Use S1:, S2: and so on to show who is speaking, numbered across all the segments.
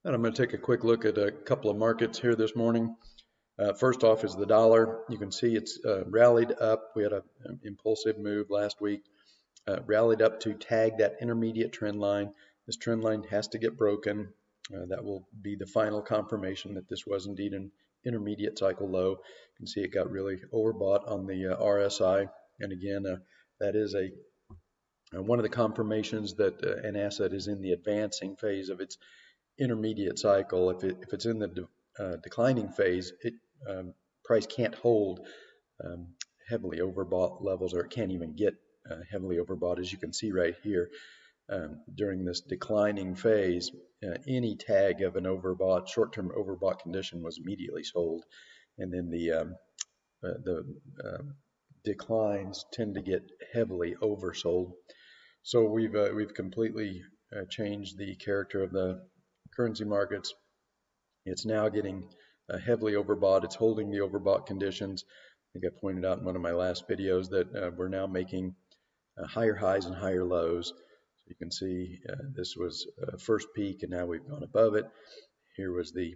S1: And I'm going to take a quick look at a couple of markets here this morning. First off is the dollar. You can see it's rallied up. We had an impulsive move last week, rallied up to tag that intermediate trend line. This trend line has to get broken. That will be the final confirmation that this was indeed an intermediate cycle low. You can see it got really overbought on the RSI. And again, that is one of the confirmations that an asset is in the advancing phase of its intermediate cycle. If it's in the declining phase, price can't hold heavily overbought levels, or it can't even get heavily overbought, as you can see right here. During this declining phase, any tag of an overbought, short-term overbought condition was immediately sold, and then the declines tend to get heavily oversold. So we've completely changed the character of the currency markets. It's now getting heavily overbought. It's holding the overbought conditions. I think I pointed out in one of my last videos that we're now making higher highs and higher lows. So you can see this was first peak, and now we've gone above it. Here was the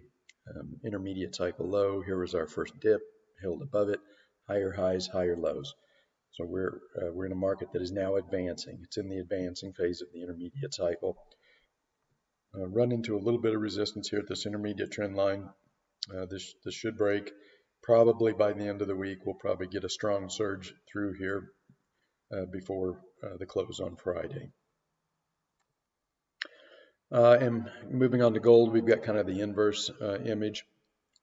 S1: intermediate cycle low. Here was our first dip, held above it. Higher highs, higher lows. So we're in a market that is now advancing. It's in the advancing phase of the intermediate cycle. Run into a little bit of resistance here at this intermediate trend line. This should break. Probably by the end of the week, we'll probably get a strong surge through here before the close on Friday. And moving on to gold, we've got kind of the inverse image.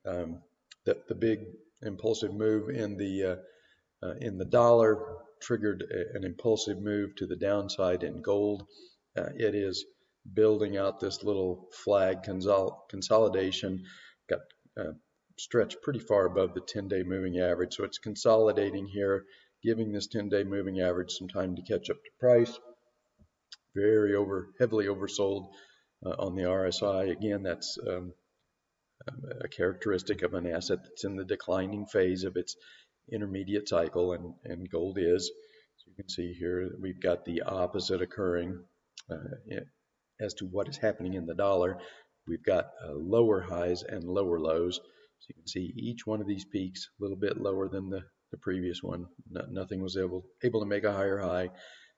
S1: The big impulsive move in the dollar triggered an impulsive move to the downside in gold. It is building out this little flag consolidation, got stretched pretty far above the 10-day moving average. So it's consolidating here, giving this 10-day moving average some time to catch up to price. Very heavily oversold on the RSI. Again, that's a characteristic of an asset that's in the declining phase of its intermediate cycle, and gold is. So you can see here that we've got the opposite occurring as to what is happening in the dollar. We've got lower highs and lower lows. So you can see each one of these peaks a little bit lower than the previous one. Nothing was able to make a higher high.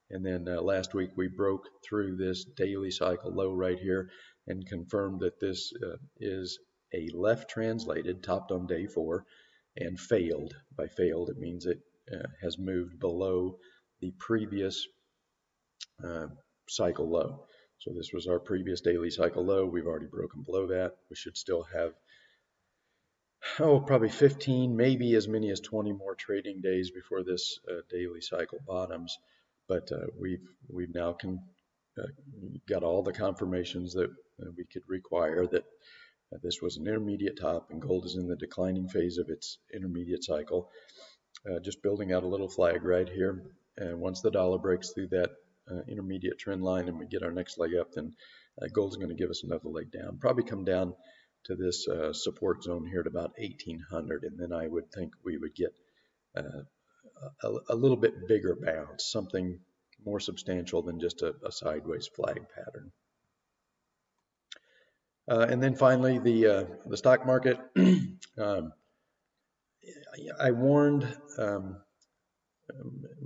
S1: And then last week we broke through this daily cycle low right here and confirmed that this is a left translated, topped on day 4, and failed. By failed, it means it has moved below the previous cycle low. So this was our previous daily cycle low. We've already broken below that. We should still have, probably 15, maybe as many as 20 more trading days before this daily cycle bottoms. But we've now got all the confirmations that we could require that this was an intermediate top, and gold is in the declining phase of its intermediate cycle. Just building out a little flag right here. And once the dollar breaks through that intermediate trend line and we get our next leg up, then gold's going to give us another leg down. Probably come down to this support zone here at about 1800, and then I would think we would get a little bit bigger bounce, something more substantial than just a sideways flag pattern. And then finally, the stock market. I warned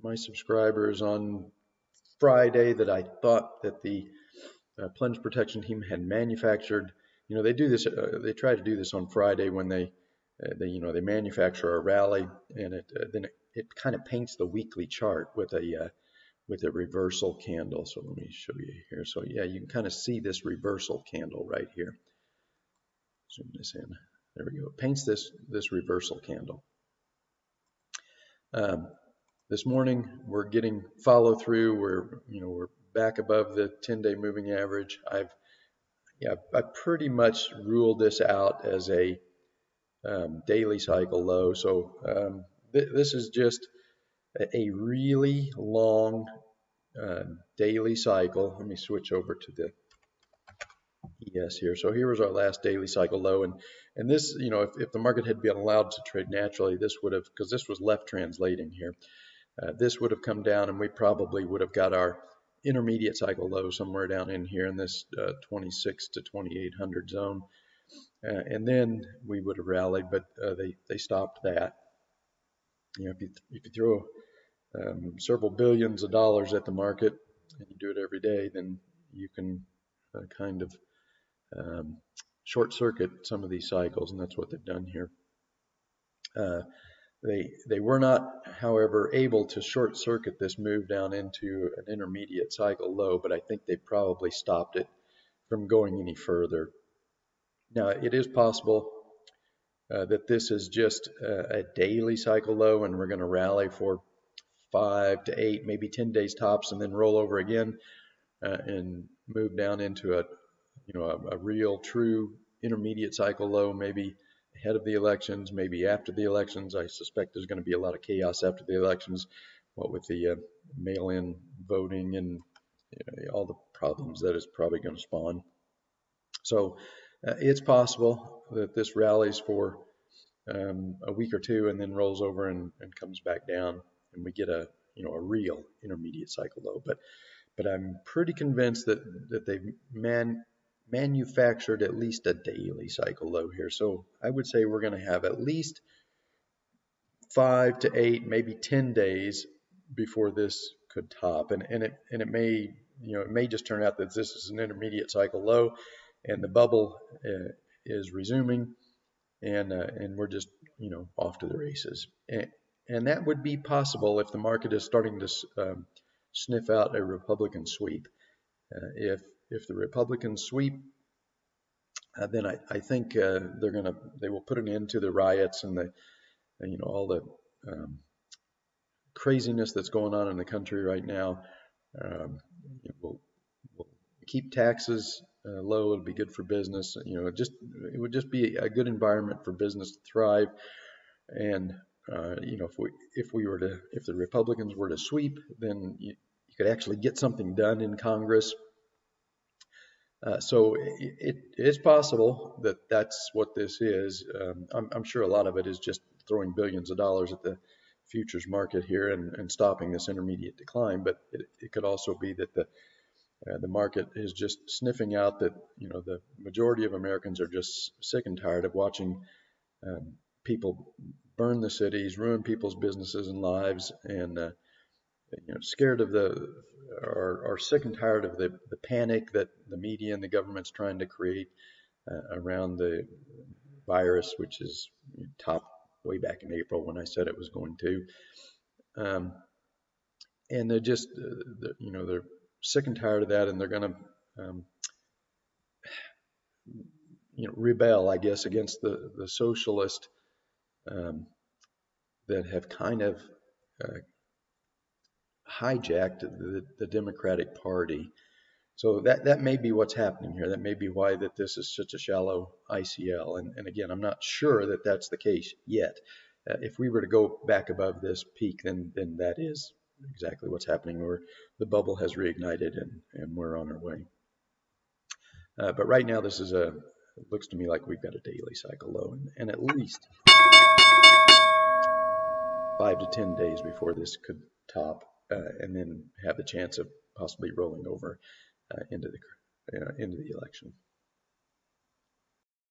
S1: my subscribers on Friday that I thought that the plunge protection team had manufactured. They do this. They try to do this on Friday when they manufacture a rally, and then it kind of paints the weekly chart with a reversal candle. So let me show you here. So yeah, you can kind of see this reversal candle right here. Zoom this in. There we go. It paints this reversal candle. This morning we're getting follow through. We're back above the 10-day moving average. I pretty much ruled this out as a daily cycle low. So this is just a really long daily cycle. Let me switch over to the ES here. So here was our last daily cycle low, and this, if the market had been allowed to trade naturally, this would have, because this was left translating here, this would have come down, and we probably would have got our intermediate cycle low somewhere down in here in this 26 to 2800 zone. And then we would have rallied, but they stopped that. If you throw several billions of dollars at the market and you do it every day, then you can kind of short circuit some of these cycles, and that's what they've done here. They were not, however, able to short circuit this move down into an intermediate cycle low, but I think they probably stopped it from going any further. Now, it is possible that this is just a daily cycle low and we're going to rally for 5 to 8, maybe 10 days tops, and then roll over again and move down into a real true intermediate cycle low, maybe ahead of the elections, maybe after the elections. I suspect there's going to be a lot of chaos after the elections, what with the mail-in voting and all the problems that is probably going to spawn. So it's possible that this rallies for a week or two and then rolls over and comes back down, and we get a real intermediate cycle low. But I'm pretty convinced that they've manufactured at least a daily cycle low here. So I would say we're going to have at least 5 to 8, maybe 10 days before this could top, and it may just turn out that this is an intermediate cycle low, and the bubble is resuming, and we're just off to the races, and that would be possible if the market is starting to sniff out a Republican sweep. If the Republicans sweep, then I think they will put an end to the riots and all the craziness that's going on in the country right now. We'll keep taxes low. It'll be good for business. It would just be a good environment for business to thrive. And if the Republicans were to sweep, then you could actually get something done in Congress. So it is possible that that's what this is. I'm sure a lot of it is just throwing billions of dollars at the futures market here and stopping this intermediate decline. But it could also be that the market is just sniffing out that the majority of Americans are just sick and tired of watching people burn the cities, ruin people's businesses and lives, and scared of are sick and tired of the panic that the media and the government's trying to create around the virus, which is topped way back in April when I said it was going to. And they're just, they're sick and tired of that, and they're going to, rebel, I guess, against the socialist that have kind of hijacked the Democratic Party. So that may be what's happening here. That may be why that this is such a shallow ICL. And again, I'm not sure that that's the case yet. If we were to go back above this peak, then that is exactly what's happening, where the bubble has reignited and we're on our way. But right now, it looks to me like we've got a daily cycle low, and at least 5 to 10 days before this could top, and then have the chance of possibly rolling over into the election.